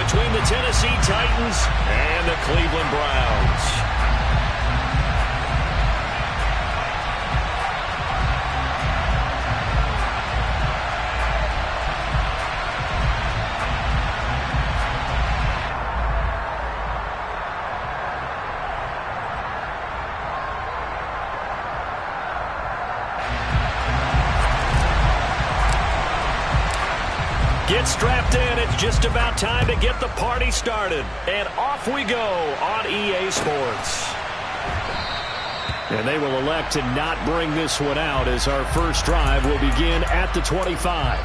between the Tennessee Titans and the Cleveland Browns. Get strapped in. It's just about time to get the party started. And off we go on EA Sports. And they will elect to not bring this one out as our first drive will begin at the 25.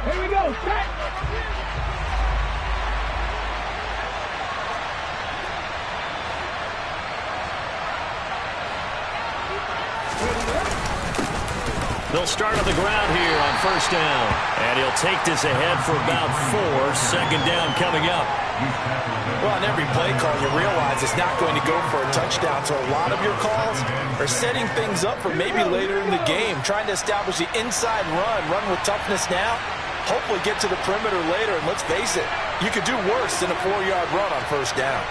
Here we go, set! They'll start on the ground here on first down. And he'll take this ahead for about 4. Second down coming up. Well, on every play call, you realize it's not going to go for a touchdown. So a lot of your calls are setting things up for maybe later in the game, trying to establish the inside run with toughness now. Hopefully get to the perimeter later, and let's face it, you could do worse than a 4-yard run on first down.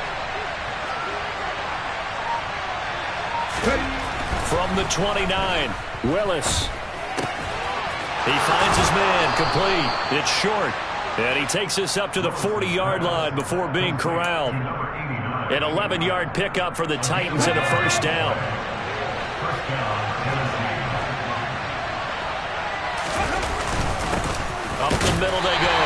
From the 29, Willis. He finds his man, complete. It's short, and he takes this up to the 40-yard line before being corralled. An 11-yard pickup for the Titans and a first down. Up the middle they go.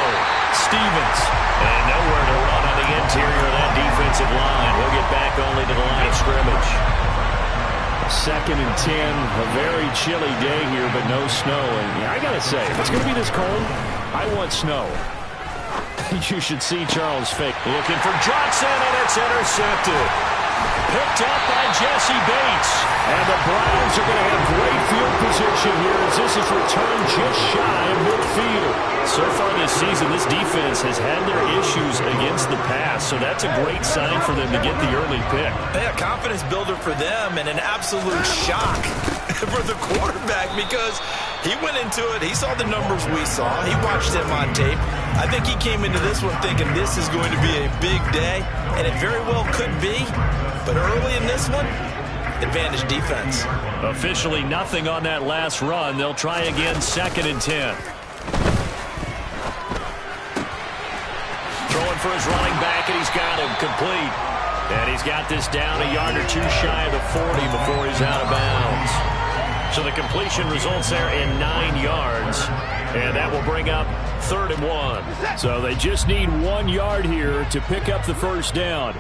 Stevens. And nowhere to run on the interior of that defensive line. He'll get back only to the line of scrimmage. 2nd and 10. A very chilly day here, but no snow. And I got to say, if it's going to be this cold, I want snow. You should see Charles' face. Looking for Johnson, and it's intercepted. Picked up by Jesse Bates. And the Browns are going to have great field position here as this is returned just shy of midfield. So far this season, this defense has had their issues against the pass, so that's a great sign for them to get the early pick. Yeah, confidence builder for them and an absolute shock for the quarterback because he went into it. He saw the numbers we saw. He watched them on tape. I think he came into this one thinking this is going to be a big day, and it very well could be. But early in this one, advantage defense. Officially nothing on that last run. They'll try again 2nd and 10. Throwing for his running back, and he's got him complete. And he's got this down a yard or 2 shy of the 40 before he's out of bounds. So the completion results there in 9 yards. And that will bring up 3rd and 1. So they just need 1 yard here to pick up the first down.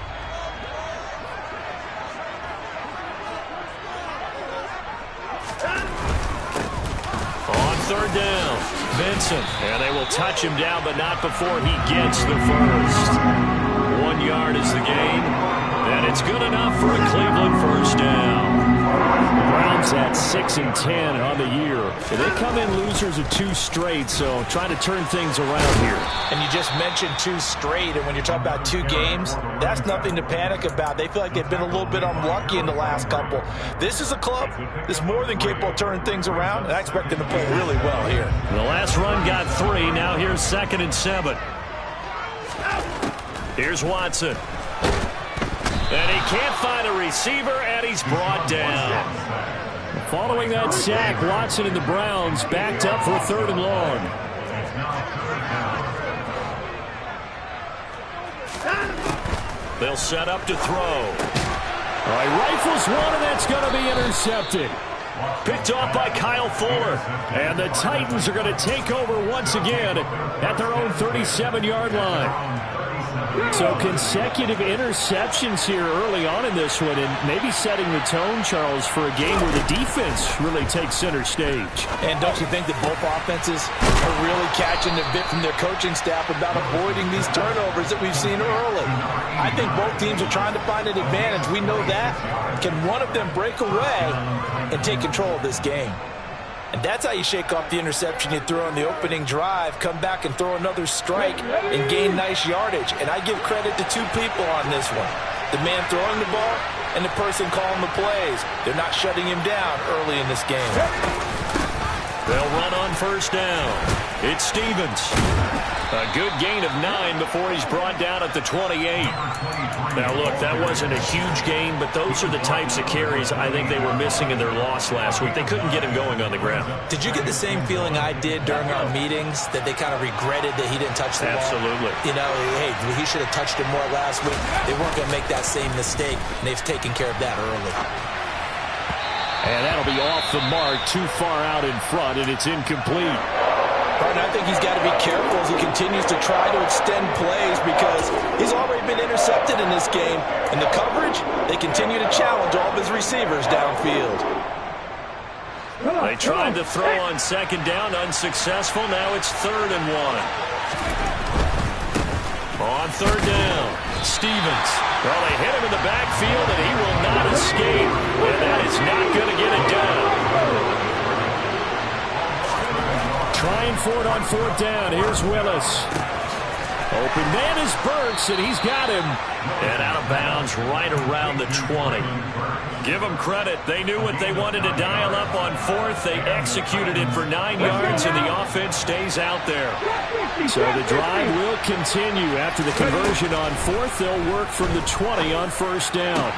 On 3rd down, Vincent. And they will touch him down, but not before he gets the first. 1 yard is the gain. And it's good enough for a Cleveland first down. The Browns at 6 and 10 on the year. They come in losers of 2 straight, so trying to turn things around here. And you just mentioned 2 straight, and when you're talking about 2 games, that's nothing to panic about. They feel like they've been a little bit unlucky in the last couple. This is a club that's more than capable of turning things around, and I expect them to play really well here. The last run got 3. Now here's 2nd and 7. Here's Watson. And he can't find a receiver, and he's brought down. Following that sack, Watson and the Browns backed up for 3rd and long. They'll set up to throw. All right, rifles one, and that's going to be intercepted. Picked off by Kyle Fuller. And the Titans are going to take over once again at their own 37-yard line. So consecutive interceptions here early on in this one, and maybe setting the tone, Charles, for a game where the defense really takes center stage. And don't you think that both offenses are really catching a bit from their coaching staff about avoiding these turnovers that we've seen early? I think both teams are trying to find an advantage. We know that. Can one of them break away and take control of this game? And that's how you shake off the interception you threw on the opening drive, come back and throw another strike and gain nice yardage. And I give credit to two people on this one. The man throwing the ball and the person calling the plays. They're not shutting him down early in this game. They'll run on first down. It's Stevens. A good gain of 9 before he's brought down at the 28. Now, look, that wasn't a huge gain, but those are the types of carries I think they were missing in their loss last week. They couldn't get him going on the ground. Did you get the same feeling I did during our meetings, that they kind of regretted that he didn't touch the ball? Absolutely. You know, hey, he should have touched it more last week. They weren't going to make that same mistake, and they've taken care of that early. And that'll be off the mark, too far out in front, and it's incomplete. And I think he's got to be careful as he continues to try to extend plays, because he's already been intercepted in this game. And the coverage, they continue to challenge all of his receivers downfield. They tried to throw on second down, unsuccessful. Now it's 3rd and 1. On 3rd down, Stevens. Well, they hit him in the backfield, and he will not escape. And that is not going to get it done. Trying for it on 4th down. Here's Willis. Open man is Burks, and he's got him. And out of bounds right around the 20. Give them credit. They knew what they wanted to dial up on 4th. They executed it for 9 yards, and the offense stays out there. So the drive will continue. After the conversion on 4th, they'll work from the 20 on 1st down.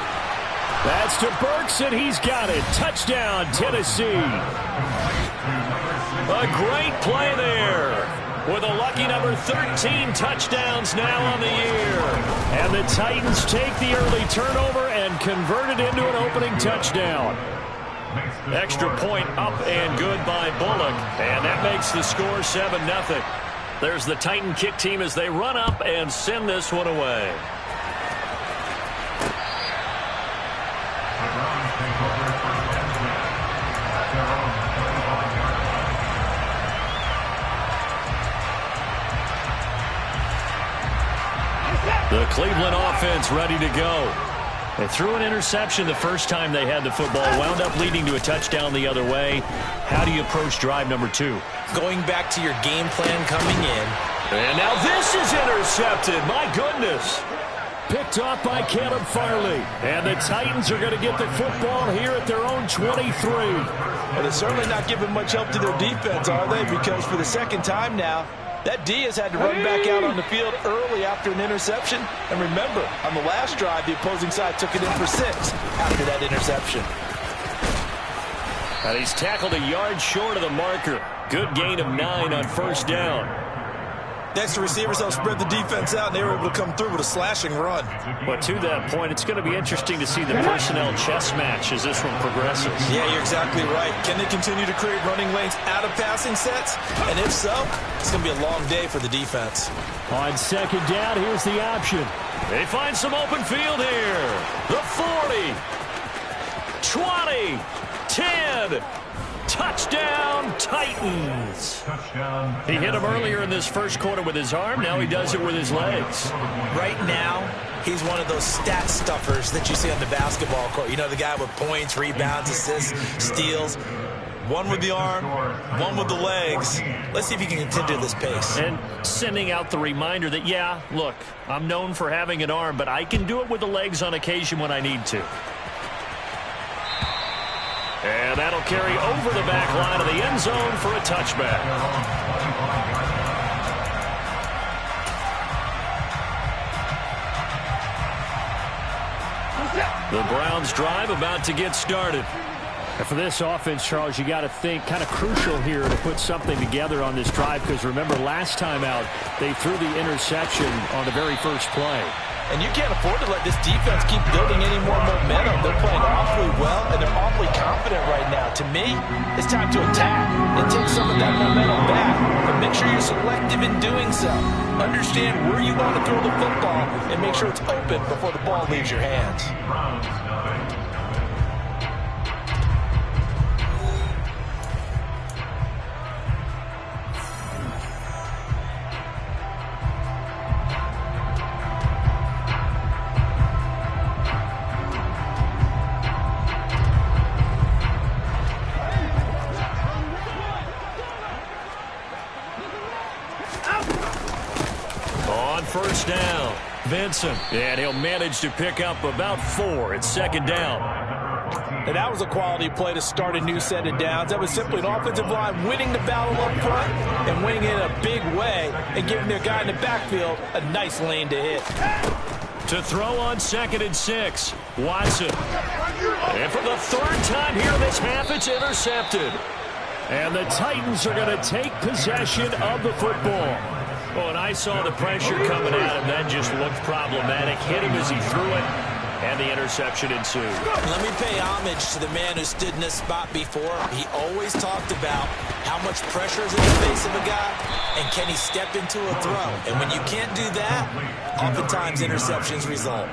That's to Burks, and he's got it. Touchdown, Tennessee. A great play there, with a lucky number 13 touchdowns now on the year. And the Titans take the early turnover and convert it into an opening touchdown. Extra point up and good by Bullock, and that makes the score 7-0. There's the Titan kick team as they run up and send this one away. The Cleveland offense ready to go. They threw an interception the first time they had the football, wound up leading to a touchdown the other way. How do you approach drive number 2? Going back to your game plan coming in. And now this is intercepted. My goodness. Picked off by Caleb Farley. And the Titans are going to get the football here at their own 23. Well, they're certainly not giving much help to their defense, are they? Because for the second time now, that D has had to run back out on the field early after an interception. And remember, on the last drive, the opposing side took it in for 6 after that interception. And he's tackled a yard short of the marker. Good gain of 9 on 1st down. Next, the receivers helped spread the defense out, and they were able to come through with a slashing run. But to that point, it's going to be interesting to see the personnel chess match as this one progresses. Yeah, you're exactly right. Can they continue to create running lanes out of passing sets? And if so, it's going to be a long day for the defense. On 2nd down, here's the option. They find some open field here. The 40, 20, 10. Touchdown, Titans. He hit him earlier in this first quarter with his arm. Now he does it with his legs. Right now, he's one of those stat stuffers that you see on the basketball court. You know, the guy with points, rebounds, assists, steals. One with the arm, one with the legs. Let's see if he can continue this pace. And sending out the reminder that, yeah, look, I'm known for having an arm, but I can do it with the legs on occasion when I need to. And that'll carry over the back line of the end zone for a touchback. The Browns drive about to get started. And for this offense, Charles, you got to think kind of crucial here to put something together on this drive, because remember last time out they threw the interception on the very first play. And you can't afford to let this defense keep building any more momentum. They're playing awfully well, and they're awfully confident right now. To me, it's time to attack and take some of that momentum back. But make sure you're selective in doing so. Understand where you want to throw the football and make sure it's open before the ball leaves your hands. on first down. Vincent, and he'll manage to pick up about 4. It's second down. And that was a quality play to start a new set of downs. That was simply an offensive line winning the battle up front and winning it in a big way and giving their guy in the backfield a nice lane to hit. To throw on 2nd and 6, Watson. And for the 3rd time here this half, it's intercepted. And the Titans are going to take possession of the football. Well, when I saw the pressure coming at him, that just looked problematic. Hit him as he threw it, and the interception ensued. Let me pay homage to the man who stood in this spot before. He always talked about how much pressure is in the face of a guy, and can he step into a throw. And when you can't do that, oftentimes interceptions result.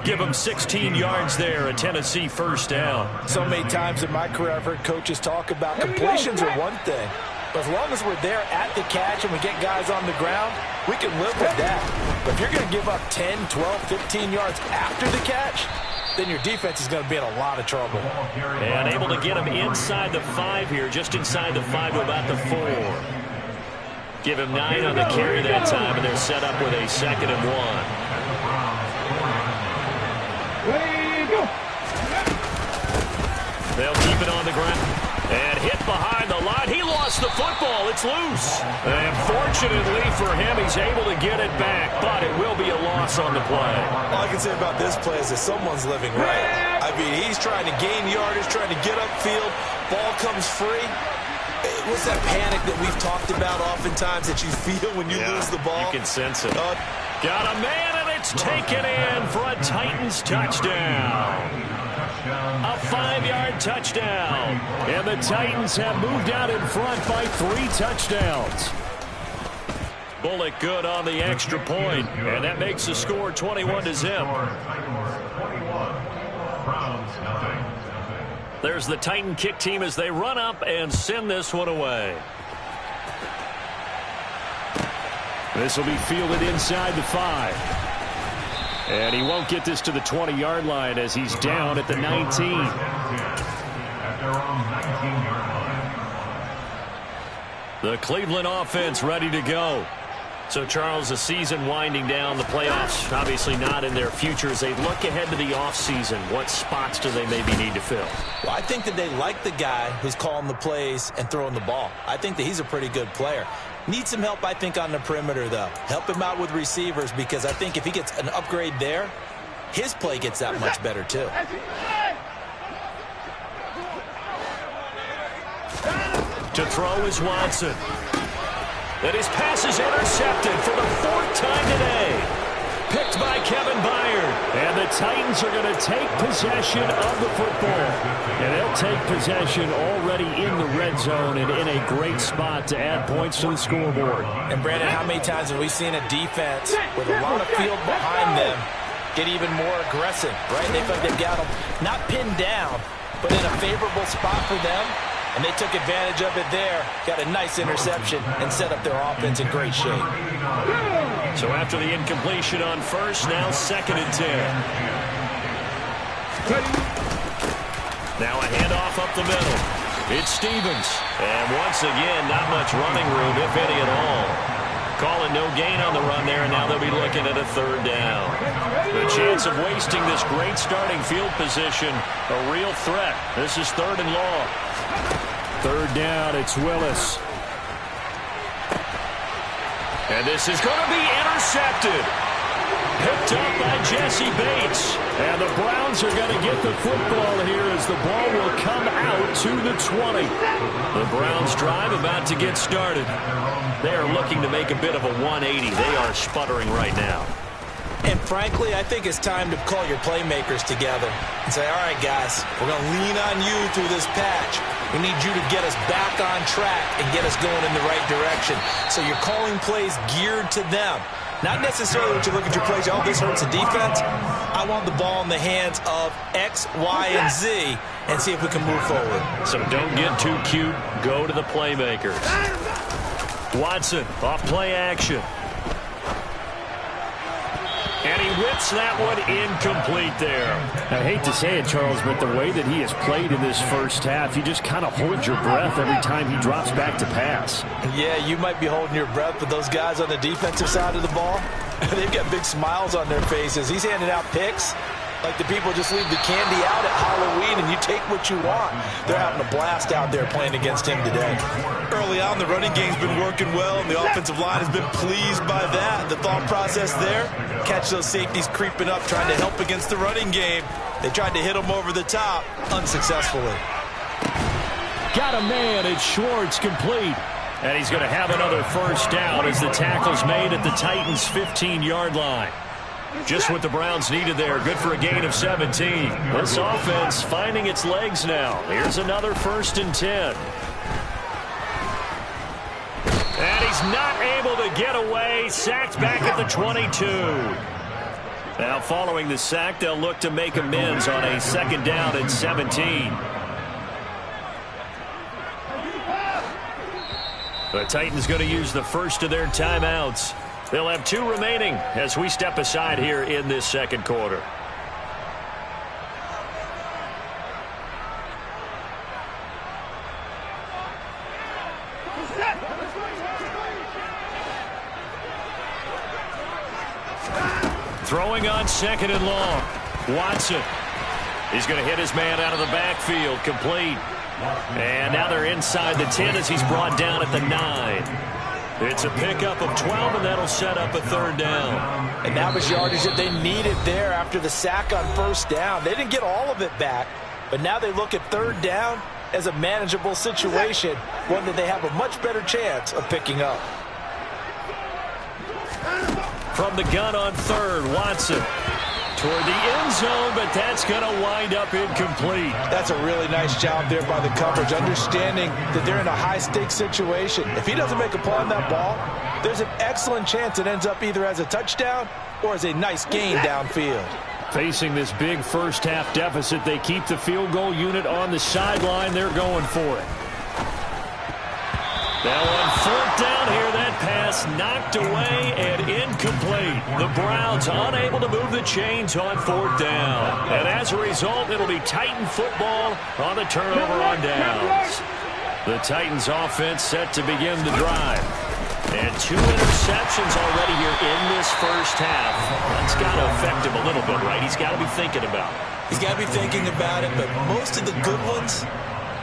Give him 16 yards there, a Tennessee first down. So many times in my career I've heard coaches talk about completions are one thing, but as long as we're there at the catch and we get guys on the ground, we can live with that. But if you're going to give up 10, 12, 15 yards after the catch, then your defense is going to be in a lot of trouble. And able to get him inside the 5 here, just inside the 5 to about the 4. Give him 9 on the carry that time, and they're set up with a 2nd and 1. They'll keep it on the ground. And hit behind the line. He lost the football. It's loose. And fortunately for him, he's able to get it back. But it will be a loss on the play. All I can say about this play is that someone's living right. I mean, he's trying to gain yardage, trying to get upfield. Ball comes free. What's that panic that we've talked about oftentimes that you feel when you lose the ball? You can sense it. Got a man, and it's taken in for a Titans touchdown. A 5-yard touchdown. And the Titans have moved out in front by 3 touchdowns. Bullock good on the extra point, and that makes the score 21-0. There's the Titan kick team as they run up and send this one away. This will be fielded inside the 5. And he won't get this to the 20-yard line as he's down at the 19. The Cleveland offense ready to go. So, Charles, the season winding down, the playoffs obviously not in their future. As they look ahead to the offseason, what spots do they maybe need to fill? Well, I think that they like the guy who's calling the plays and throwing the ball. I think that he's a pretty good player. Needs some help, I think, on the perimeter, though. Help him out with receivers, because I think if he gets an upgrade there, his play gets that much better, too. To throw is Watson. And his pass is intercepted for the 4th time today. Picked by Kevin Byard. And the Titans are going to take possession of the football. And they'll take possession already in the red zone and in a great spot to add points to the scoreboard. And, Brandon, how many times have we seen a defense with a lot of field behind them get even more aggressive, right? They feel like they've got them not pinned down, but in a favorable spot for them. And they took advantage of it there, got a nice interception, and set up their offense in great shape. So after the incompletion on first, now 2nd and 10. Now a handoff up the middle. It's Stevens. And once again, not much running room, if any at all. Calling no gain on the run there, and now they'll be looking at a 3rd down. The chance of wasting this great starting field position, a real threat. This is 3rd and long. 3rd down, it's Willis. And this is going to be intercepted. Picked up by Jesse Bates. And the Browns are going to get the football here as the ball will come out to the 20. The Browns drive about to get started. They are looking to make a bit of a 180. They are sputtering right now. And frankly, I think it's time to call your playmakers together and say, all right, guys, we're going to lean on you through this patch. We need you to get us back on track and get us going in the right direction. So you're calling plays geared to them. Not necessarily when you look at your plays, oh, this hurts the defense. I want the ball in the hands of X, Y, and Z and see if we can move forward. So don't get too cute. Go to the playmakers. Watson, off play action. And he whips that one incomplete there. I hate to say it, Charles, but the way that he has played in this first half, you just kind of hold your breath every time he drops back to pass. Yeah, you might be holding your breath, but those guys on the defensive side of the ball, They've got big smiles on their faces. He's handing out picks like the people just leave the candy out at Halloween and you take what you want. They're having a blast out there playing against him today. Early on, the running game's been working well, and the offensive line has been pleased by that. The thought process there, catch those safeties creeping up, trying to help against the running game. They tried to hit him over the top, unsuccessfully. Got a man, it's Schwartz, complete. And he's going to have another first down as the tackle's made at the Titans' 15-yard line. Just what the Browns needed there. Good for a gain of 17. This offense finding its legs now. Here's another 1st and 10. And he's not able to get away. Sacked back at the 22. Now following the sack, they'll look to make amends on a 2nd down and 17. The Titans going to use the first of their timeouts. They'll have 2 remaining as we step aside here in this 2nd quarter. Throwing on 2nd and long. Watson. He's going to hit his man out of the backfield. Complete. And now they're inside the 10 as he's brought down at the 9. It's a pickup of 12, and that'll set up a 3rd down. And that was yardage that they needed there after the sack on 1st down. They didn't get all of it back, but now they look at 3rd down as a manageable situation, one that they have a much better chance of picking up. From the gun on 3rd, Watson. Toward the end zone, but that's going to wind up incomplete. That's a really nice job there by the coverage, understanding that they're in a high-stakes situation. If he doesn't make a play on that ball, there's an excellent chance it ends up either as a touchdown or as a nice gain downfield. Facing this big first-half deficit, they keep the field goal unit on the sideline. They're going for it. Now on 4th down here, that pass knocked away and incomplete. The Browns unable to move the chains on 4th down. And as a result, it'll be Titan football on the turnover on downs. The Titans offense set to begin the drive. And 2 interceptions already here in this first half. That's got to affect him a little bit, right? He's got to be thinking about it. He's got to be thinking about it, but most of the good ones,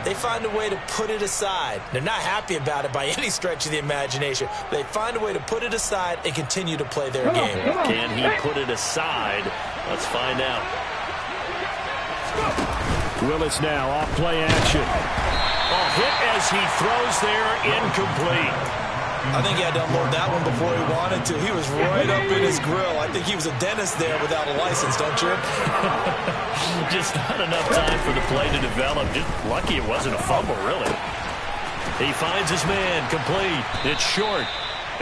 they find a way to put it aside. They're not happy about it by any stretch of the imagination. They find a way to put it aside and continue to play their game. Can he put it aside? Let's find out. Willis now off play action. Oh, hit as he throws there, incomplete. I think he had to unload that one before he wanted to. He was right up in his grill. I think he was a dentist there without a license, don't you? Just not enough time for the play to develop. Just lucky it wasn't a fumble, really. He finds his man, complete. It's short.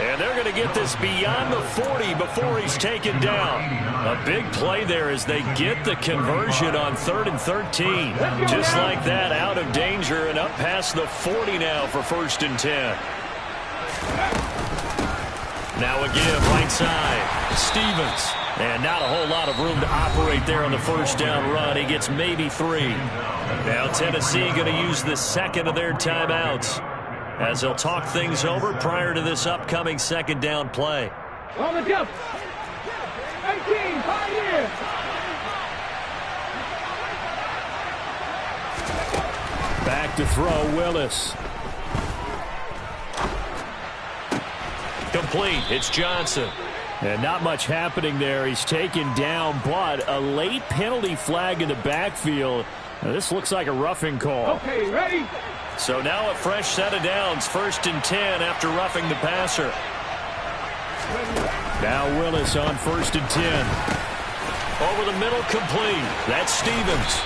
And they're going to get this beyond the 40 before he's taken down. A big play there as they get the conversion on 3rd and 13. Just like that, out of danger and up past the 40 now for 1st and 10. Now again, right side, Stevens. And not a whole lot of room to operate there on the 1st down run. He gets maybe 3. Now Tennessee going to use the 2nd of their timeouts as they'll talk things over prior to this upcoming 2nd down play. On the jump. 18, Pioneer. Back to throw, Willis. Complete. It's Johnson. And not much happening there. He's taken down, but a late penalty flag in the backfield. Now, this looks like a roughing call. Okay, ready? So now a fresh set of downs. 1st and 10 after roughing the passer. Now Willis on 1st and 10. Over the middle, complete. That's Stevens.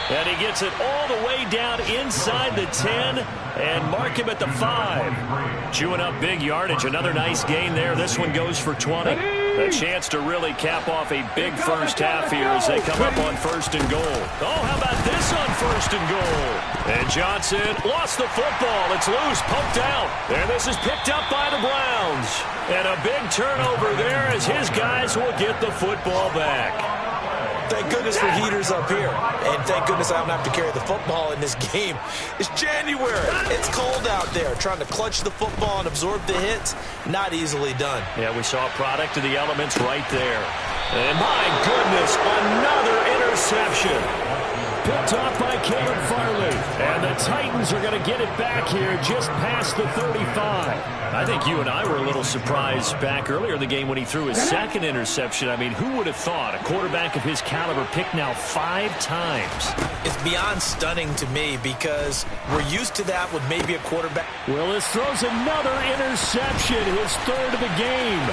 And he gets it all the way down inside the 10 and mark him at the 5. Chewing up big yardage. Another nice gain there. This one goes for 20. A chance to really cap off a big first half here as they come up on 1st and goal. Oh, how about this on 1st and goal? And Johnson lost the football. It's loose, poked out. And this is picked up by the Browns. And a big turnover there as his guys will get the football back. Thank goodness for heaters up here. And thank goodness I don't have to carry the football in this game. It's January. It's cold out there. Trying to clutch the football and absorb the hits, not easily done. Yeah, we saw a product of the elements right there. And my goodness, another interception. Picked off by Caleb Farley. And the Titans are going to get it back here just past the 35. I think you and I were a little surprised back earlier in the game when he threw his second interception. I mean, who would have thought a quarterback of his caliber picked now 5 times? It's beyond stunning to me because we're used to that with maybe a quarterback. Willis throws another interception, his third of the game.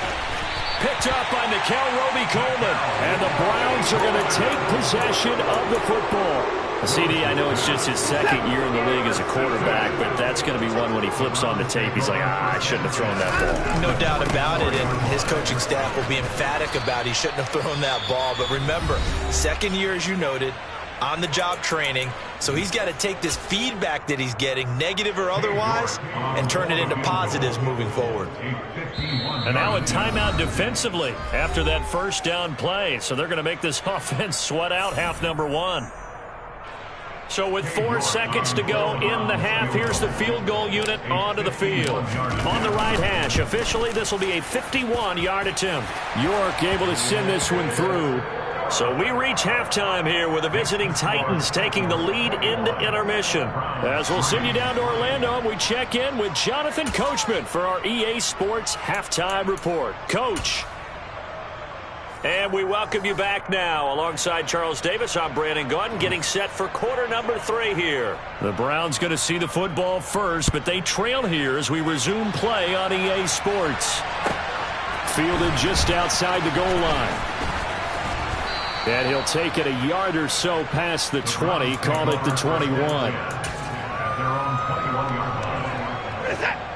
Picked up by Nickel Roby-Coleman. And the Browns are going to take possession of the football. CD, I know it's just his second year in the league as a quarterback, but that's going to be one when he flips on the tape. He's like, I shouldn't have thrown that ball. No doubt about it, and his coaching staff will be emphatic about he shouldn't have thrown that ball. But remember, second year, as you noted, on-the-job training, so he's got to take this feedback that he's getting, negative or otherwise, and turn it into positives moving forward. And now a timeout defensively after that first down play. So they're going to make this offense sweat out half number 1. So with 4 seconds to go in the half, here's the field goal unit onto the field. On the right hash, officially this will be a 51-yard attempt. York able to send this one through. So we reach halftime here with the visiting Titans taking the lead into intermission. As we'll send you down to Orlando, and we check in with Jonathan Coachman for our EA Sports Halftime Report. Coach. And we welcome you back now. Alongside Charles Davis, I'm Brandon Gaudin, getting set for quarter number 3 here. The Browns going to see the football first, but they trail here as we resume play on EA Sports. Fielded just outside the goal line. And he'll take it a yard or so past the 20, call it the 21.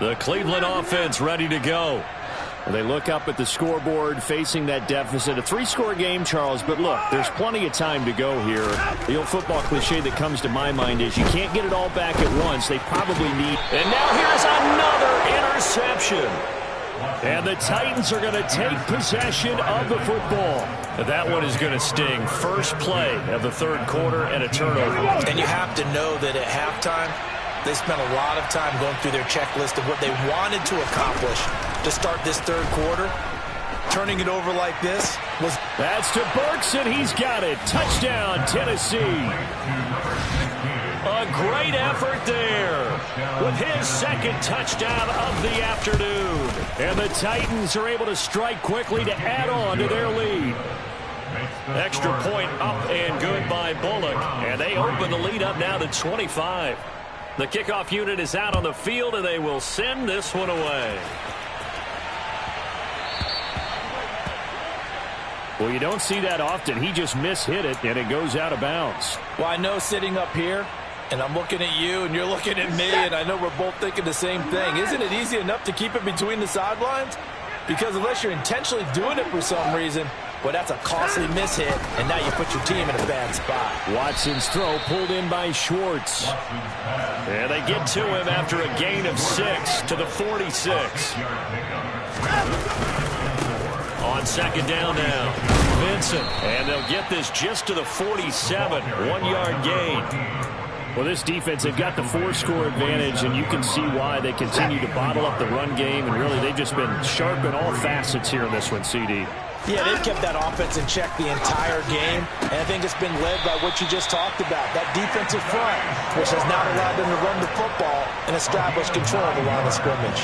The Cleveland offense ready to go. They look up at the scoreboard facing that deficit. A 3-score game, Charles, but look, there's plenty of time to go here. The old football cliche that comes to my mind is you can't get it all back at once. They probably need. And now here's another interception. And the Titans are going to take possession of the football. That one is going to sting. First play of the third quarter and a turnover. And you have to know that at halftime, they spent a lot of time going through their checklist of what they wanted to accomplish to start this third quarter. Turning it over like this was... That's to Burks, and he's got it. Touchdown, Tennessee. A great effort there with his second touchdown of the afternoon. And the Titans are able to strike quickly to add on to their lead. Extra point up and good by Bullock. And they open the lead up now to 25. The kickoff unit is out on the field, and they will send this one away. Well, you don't see that often. He just mishit it, and it goes out of bounds. Well, I know sitting up here, and I'm looking at you, and you're looking at me, and I know we're both thinking the same thing. Isn't it easy enough to keep it between the sidelines? Because unless you're intentionally doing it for some reason, well, that's a costly mishit, and now you put your team in a bad spot. Watson's throw pulled in by Schwartz. And they get to him after a gain of 6 to the 46. On second down now, Vincent. And they'll get this just to the 47, 1-yard gain. Well, this defense, they've got the 4-score advantage, and you can see why they continue to bottle up the run game, and really they've just been sharp in all facets here in this one, CD. Yeah, they've kept that offense in check the entire game, and I think it's been led by what you just talked about, that defensive front, which has now allowed them to run the football and establish control of the line of scrimmage.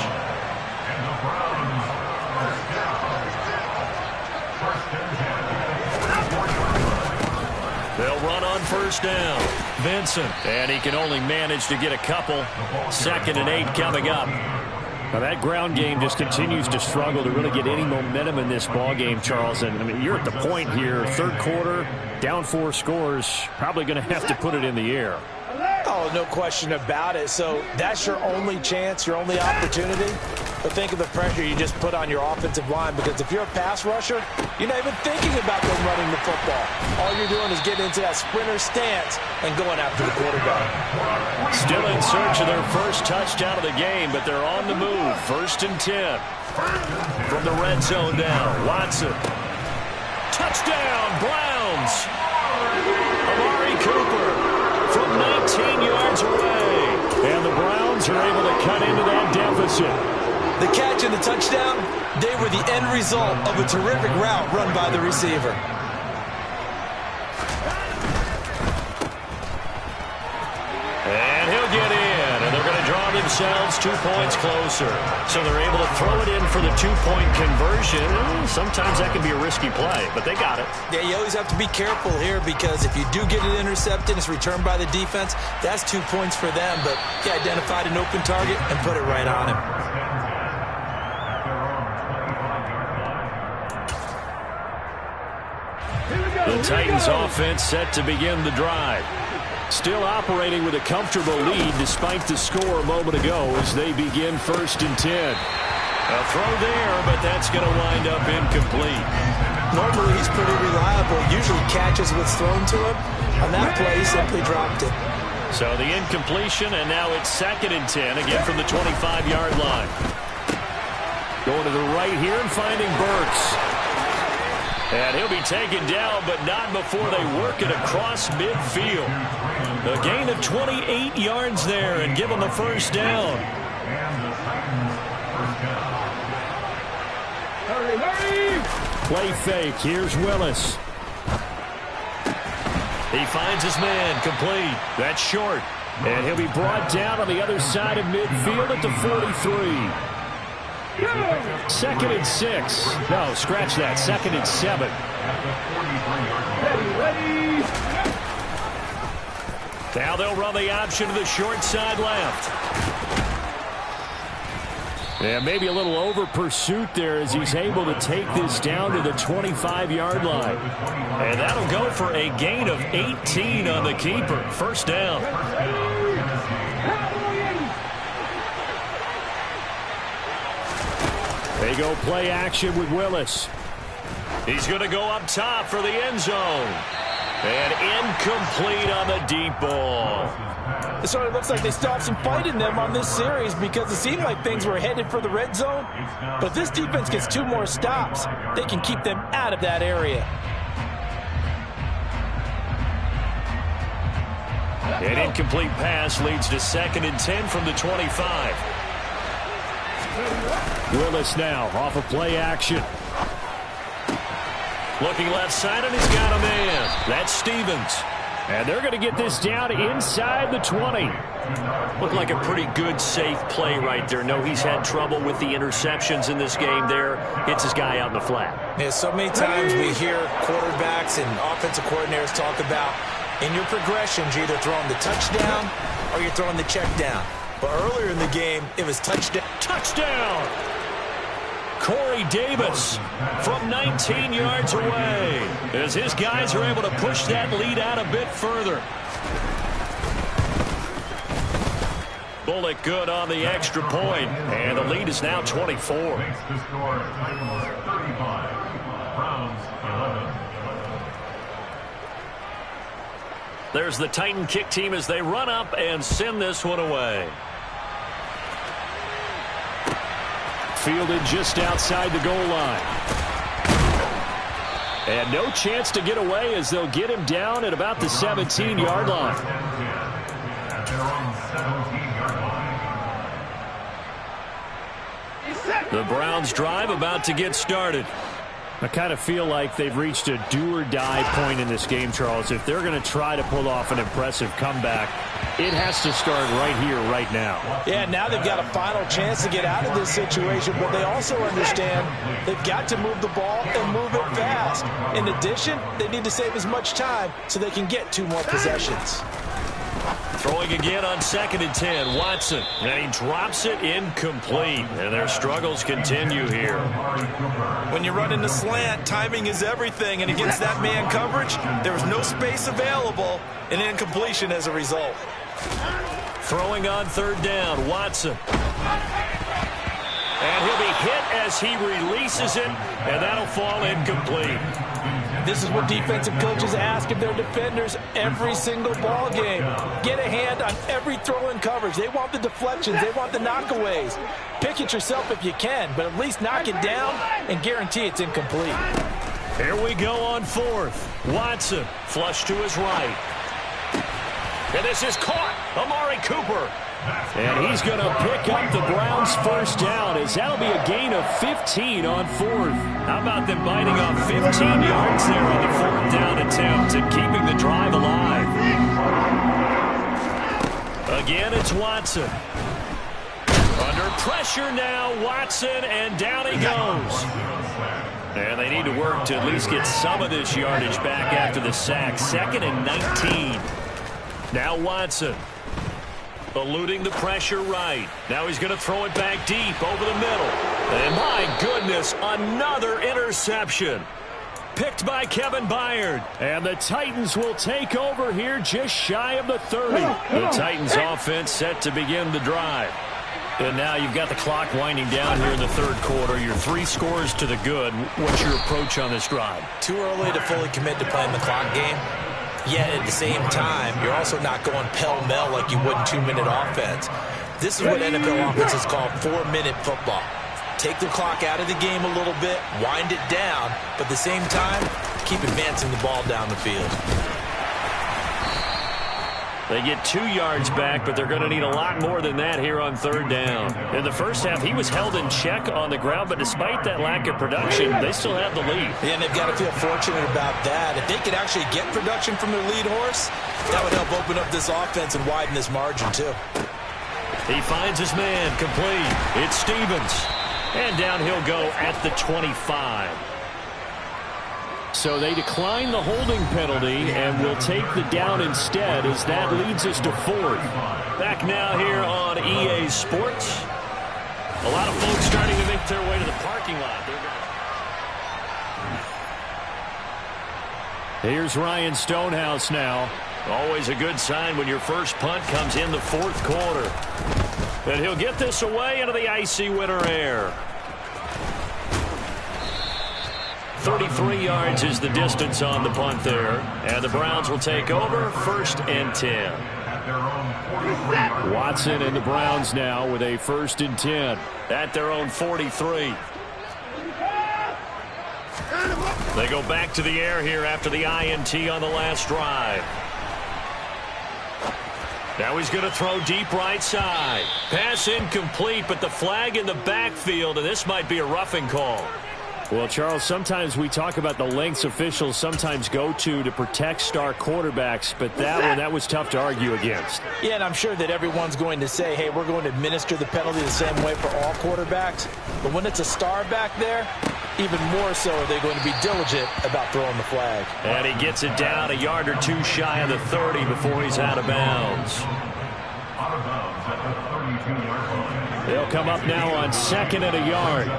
They'll run on first down. Vincent. And he can only manage to get a couple. 2nd and 8 coming up. Now that ground game just continues to struggle to really get any momentum in this ball game, Charles. And I mean, you're at the point here, third quarter, down 4 scores, probably going to have to put it in the air. Oh, no question about it. So that's your only chance, your only opportunity. But think of the pressure you just put on your offensive line, because if you're a pass rusher, you're not even thinking about them running the football. All you're doing is getting into that sprinter stance and going after the quarterback. Still in search of their first touchdown of the game, but they're on the move. 1st and 10. From the red zone now, Watson. Touchdown, Browns. Browns. Amari Cooper from 19 yards away. And the Browns are able to cut into that deficit. The catch and the touchdown, they were the end result of a terrific route run by the receiver. And he'll get in, and they're going to draw themselves 2 points closer. So they're able to throw it in for the 2-point conversion. Sometimes that can be a risky play, but they got it. Yeah, you always have to be careful here because if you do get it intercepted, it's returned by the defense. That's 2 points for them, but he identified an open target and put it right on him. The Titans offense set to begin the drive. Still operating with a comfortable lead despite the score a moment ago as they begin 1st and 10. A throw there, but that's going to wind up incomplete. Normally he's pretty reliable. Usually catches what's thrown to him. On that play, he simply dropped it. So the incompletion, and now it's 2nd and 10, again from the 25-yard line. Going to the right here and finding Burks. And he'll be taken down, but not before they work it across midfield. A gain of 28 yards there and give them the first down. Hurry, hurry! Play fake. Here's Willis. He finds his man complete. That's short. And he'll be brought down on the other side of midfield at the 43. 2nd and 6. No, scratch that. 2nd and 7. Ready, ready! Now they'll run the option to the short side left. Yeah, maybe a little over pursuit there as he's able to take this down to the 25-yard line. And that'll go for a gain of 18 on the keeper. First down. They go play action with Willis. He's going to go up top for the end zone. And incomplete on the deep ball. It sort of looks like they stopped some fight in them on this series because it seemed like things were headed for the red zone. But if this defense gets 2 more stops, they can keep them out of that area. An incomplete pass leads to 2nd and 10 from the 25. Willis now off of play action. Looking left side, and he's got a man. That's Stevens. And they're going to get this down inside the 20. Looked like a pretty good, safe play right there. No, he's had trouble with the interceptions in this game there. Hits his guy out in the flat. Yeah, so many times we hear quarterbacks and offensive coordinators talk about in your progressions, you're either throwing the touchdown or you're throwing the check down. But earlier in the game, it was touchdown. Touchdown! Corey Davis from 19 yards away as his guys are able to push that lead out a bit further. Bullock good on the extra point, and the lead is now 24. There's the Titan kick team as they run up and send this one away. Fielded just outside the goal line. And no chance to get away as they'll get him down at about the 17-yard line. The Browns drive about to get started. I kind of feel like they've reached a do-or-die point in this game, Charles. If they're going to try to pull off an impressive comeback, it has to start right here, right now. Yeah, now they've got a final chance to get out of this situation, but they also understand they've got to move the ball and move it fast. In addition, they need to save as much time so they can get 2 more possessions. Throwing again on 2nd and 10, Watson. And he drops it incomplete. And their struggles continue here. When you run in the slant, timing is everything. And against that man coverage, there was no space available. An incompletion as a result. Throwing on 3rd down, Watson. And he'll be hit as he releases it. And that'll fall incomplete. This is what defensive coaches ask of their defenders every single ball game. Get a hand on every throw in coverage. They want the deflections. They want the knockaways. Pick it yourself if you can, but at least knock it down and guarantee it's incomplete. Here we go on fourth. Watson, flush to his right. And this is caught. Amari Cooper. And he's going to pick up the Browns' first down, as that'll be a gain of 15 on fourth. How about them biting off 15 yards there on the fourth down attempt and keeping the drive alive? Again, it's Watson. Under pressure now, Watson, and down he goes. And they need to work to at least get some of this yardage back after the sack. 2nd and 19. Now Watson. Eluding the pressure right. Now he's going to throw it back deep over the middle. And my goodness, another interception. Picked by Kevin Byard. And the Titans will take over here just shy of the 30. The Titans offense set to begin the drive. And now you've got the clock winding down here in the third quarter. You're 3 scores to the good. What's your approach on this drive? Too early to fully commit to playing the clock game. Yet at the same time, you're also not going pell-mell like you would in 2-minute offense. This is what NFL offenses call 4-minute football. Take the clock out of the game a little bit, wind it down, but at the same time, keep advancing the ball down the field. They get 2 yards back, but they're going to need a lot more than that here on third down. In the first half, he was held in check on the ground, but despite that lack of production, they still have the lead. Yeah, and they've got to feel fortunate about that. If they could actually get production from their lead horse, that would help open up this offense and widen this margin, too. He finds his man, complete. It's Stevens. And down he'll go at the 25. So they decline the holding penalty and will take the down instead, as that leads us to fourth. Back now here on EA Sports. A lot of folks starting to make their way to the parking lot. Here's Ryan Stonehouse now. Always a good sign when your first punt comes in the fourth quarter. And he'll get this away into the icy winter air. 33 yards is the distance on the punt there. And the Browns will take over 1st and 10. Watson and the Browns now with a 1st and 10. At their own 43. They go back to the air here after the INT on the last drive. Now he's going to throw deep right side. Pass incomplete, but the flag in the backfield, and this might be a roughing call. Well, Charles, sometimes we talk about the lengths officials sometimes go to protect star quarterbacks, but that was tough to argue against. Yeah, and I'm sure that everyone's going to say, hey, we're going to administer the penalty the same way for all quarterbacks. But when it's a star back there, even more so are they going to be diligent about throwing the flag. And he gets it down a yard or 2 shy of the 30 before he's out of bounds. They'll come up now on 2nd and a yard.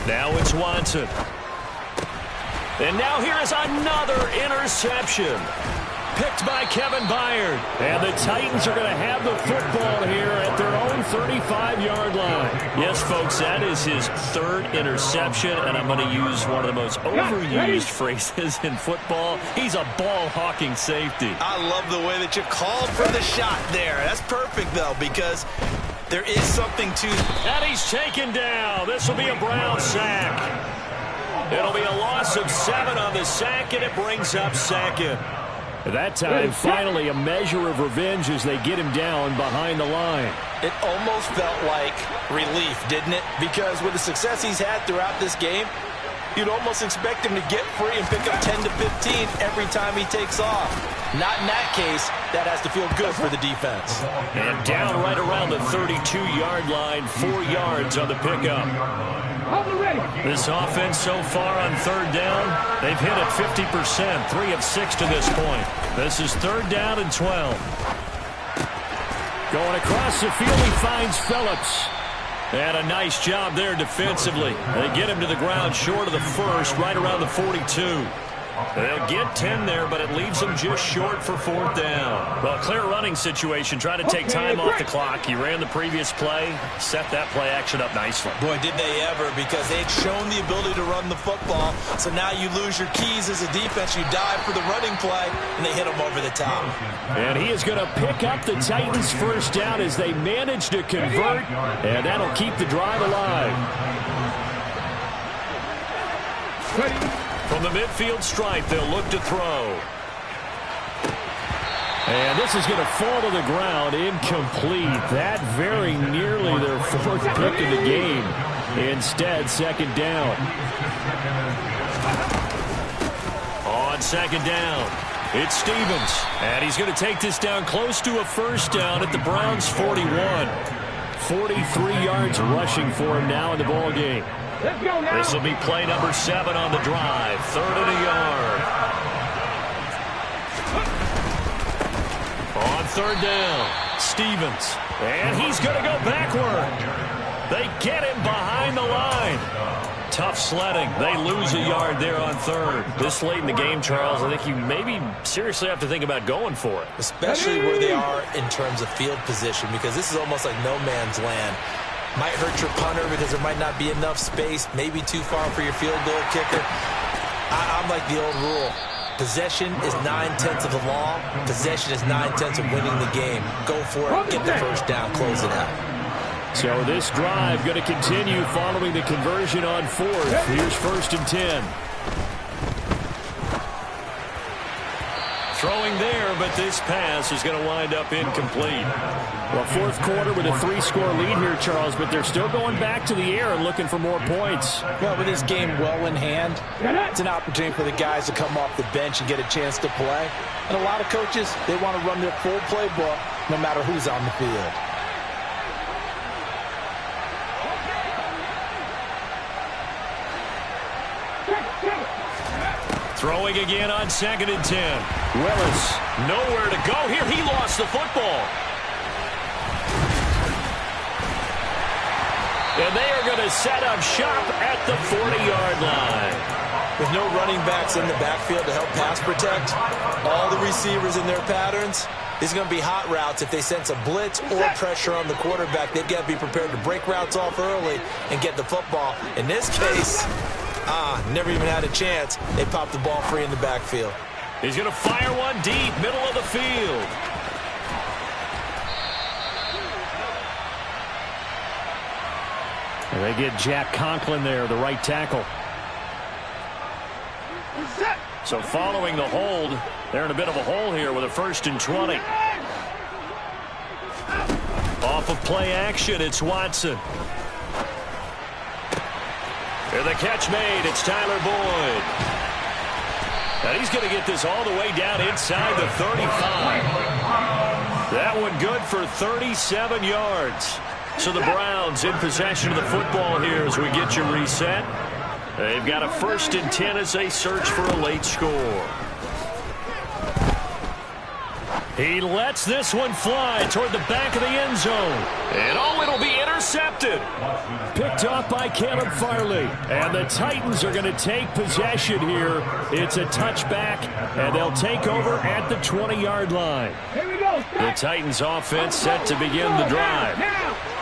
Now it's Watson. And now here is another interception. Picked by Kevin Byard. And the Titans are going to have the football here at their own 35-yard line. Yes, folks, that is his 3rd interception, and I'm going to use one of the most overused phrases in football. He's a ball-hawking safety. I love the way that you called for the shot there. That's perfect, though, because there is something to... And he's taken down. This will be a Brown sack. It'll be a loss of 7 on the sack, and it brings up 2nd. That time, finally, a measure of revenge as they get him down behind the line. It almost felt like relief, didn't it? Because with the success he's had throughout this game, you'd almost expect him to get free and pick up 10 to 15 every time he takes off. Not in that case. That has to feel good for the defense. And down right around the 32-yard line, 4 yards on the pickup. This offense so far on third down, they've hit it 50%, 3 of 6 to this point. This is 3rd down and 12. Going across the field, he finds Phillips. And a nice job there defensively. They get him to the ground short of the 1st, right around the 42. They'll get 10 there, but it leaves them just short for 4th down. Well, clear running situation, trying to take time off the clock. He ran the previous play, set that play action up nicely. Boy, did they ever, because they'd shown the ability to run the football. So now you lose your keys as a defense. You dive for the running play, and they hit them over the top. And he is going to pick up the Titans' 1st down as they manage to convert, and that'll keep the drive alive. From the midfield stripe, they'll look to throw. And this is going to fall to the ground, incomplete. That very nearly their fourth pick of the game. Instead, second down. On second down, it's Stevens. And he's going to take this down close to a first down at the Browns' 41. 43 yards rushing for him now in the ball game. This will be play number 7 on the drive. 3rd and a yard. On 3rd down, Stevens. And he's going to go backward. They get him behind the line. Tough sledding. They lose a yard there on 3rd. This late in the game, Charles, I think you maybe seriously have to think about going for it. Especially where they are in terms of field position, because this is almost like no man's land. Might hurt your punter because there might not be enough space, maybe too far for your field goal kicker. I'm like the old rule. Possession is 9/10 of the law. Possession is 9/10 of winning the game. Go for it. Get the first down. Close it out. So this drive going to continue following the conversion on 4th. Here's 1st and 10. Throwing there, but this pass is going to wind up incomplete. Well, 4th quarter with a 3-score lead here, Charles, but they're still going back to the air and looking for more points. Well, with this game well in hand, it's an opportunity for the guys to come off the bench and get a chance to play. And a lot of coaches, they want to run their full playbook no matter who's on the field. Throwing again on 2nd and 10. Willis, nowhere to go here. He lost the football. And they are going to set up shop at the 40-yard line. With no running backs in the backfield to help pass protect, all the receivers in their patterns, these are going to be hot routes. If they sense a blitz or pressure on the quarterback, they've got to be prepared to break routes off early and get the football. In this case, never even had a chance. They popped the ball free in the backfield. He's going to fire one deep, middle of the field. And they get Jack Conklin there, the right tackle. So following the hold, they're in a bit of a hole here with a 1st and 20. Off of play action, it's Watson. Here the catch made, it's Tyler Boyd. And he's going to get this all the way down inside the 35. That one good for 37 yards. So the Browns in possession of the football here as we get you reset. They've got a 1st and 10 as they search for a late score. He lets this one fly toward the back of the end zone. And it'll be intercepted. Picked off by Caleb Farley. And the Titans are going to take possession here. It's a touchback, and they'll take over at the 20-yard line. Here we go. The Titans offense set to begin the drive.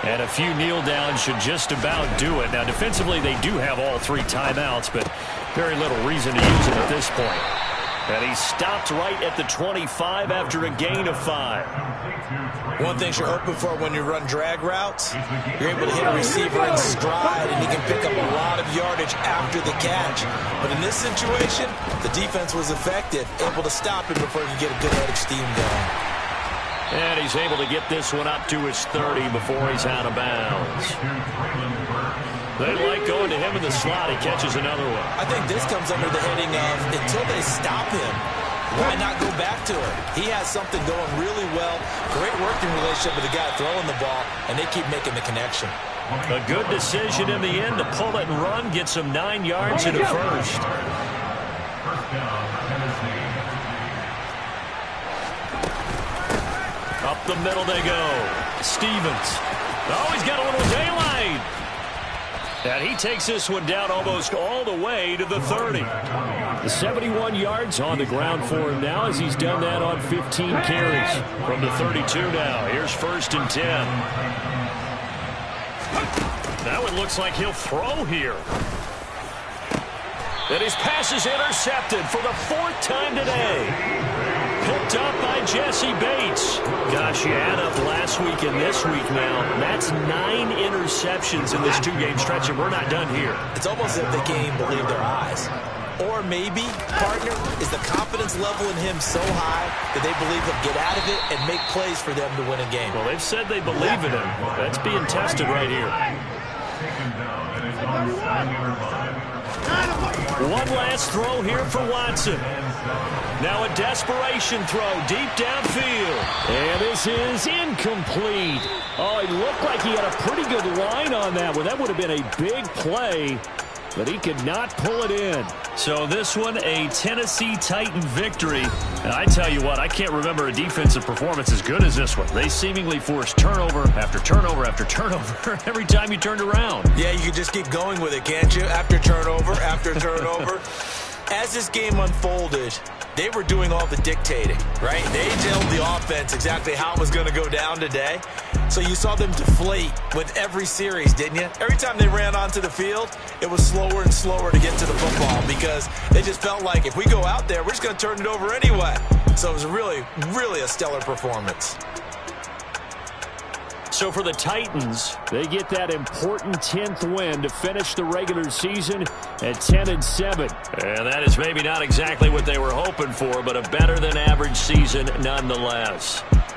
And a few kneel downs should just about do it. Now, defensively, they do have all 3 timeouts, but very little reason to use it at this point. And he stopped right at the 25 after a gain of 5. One thing you're hoping for when you run drag routes, you're able to hit a receiver in stride, and he can pick up a lot of yardage after the catch. But in this situation, the defense was effective, able to stop him before he could get a good head of steam going. And he's able to get this one up to his 30 before he's out of bounds. They like going to him in the slot. He catches another one. I think this comes under the heading of, until they stop him, why not go back to it? He has something going really well. Great working relationship with the guy throwing the ball, and they keep making the connection. A good decision in the end to pull it and run, get some 9 yards in a 1st. Up the middle they go. Stevens. Oh, he's got a little daylight. And he takes this one down almost all the way to the 30. 71 yards on the ground for him now as he's done that on 15 carries. From the 32 now, here's 1st and 10. That one looks like he'll throw here. And his pass is intercepted for the 4th time today. picked up by Jesse Bates. Gosh, you add up last week and this week now. That's 9 interceptions in this 2-game stretch, and we're not done here. It's almost as if they can't even believe their eyes. Or maybe, partner, is the confidence level in him so high that they believe he'll get out of it and make plays for them to win a game. Well, they've said they believe in him. That's being tested right here. One last throw here for Watson. Now a desperation throw deep downfield. And this is incomplete. Oh, he looked like he had a pretty good line on that one. That would have been a big play, but he could not pull it in. So this one, a Tennessee Titan victory. And I tell you what, I can't remember a defensive performance as good as this one. They seemingly forced turnover after turnover after turnover every time you turned around. Yeah, you can just keep going with it, can't you? After turnover, after turnover. As this game unfolded, they were doing all the dictating, right? They told the offense exactly how it was going to go down today. So you saw them deflate with every series, didn't you? Every time they ran onto the field, it was slower and slower to get to the football because they just felt like if we go out there, we're just going to turn it over anyway. So it was really, really a stellar performance. So for the Titans, they get that important 10th win to finish the regular season at 10-7. And that is maybe not exactly what they were hoping for, but a better than average season nonetheless.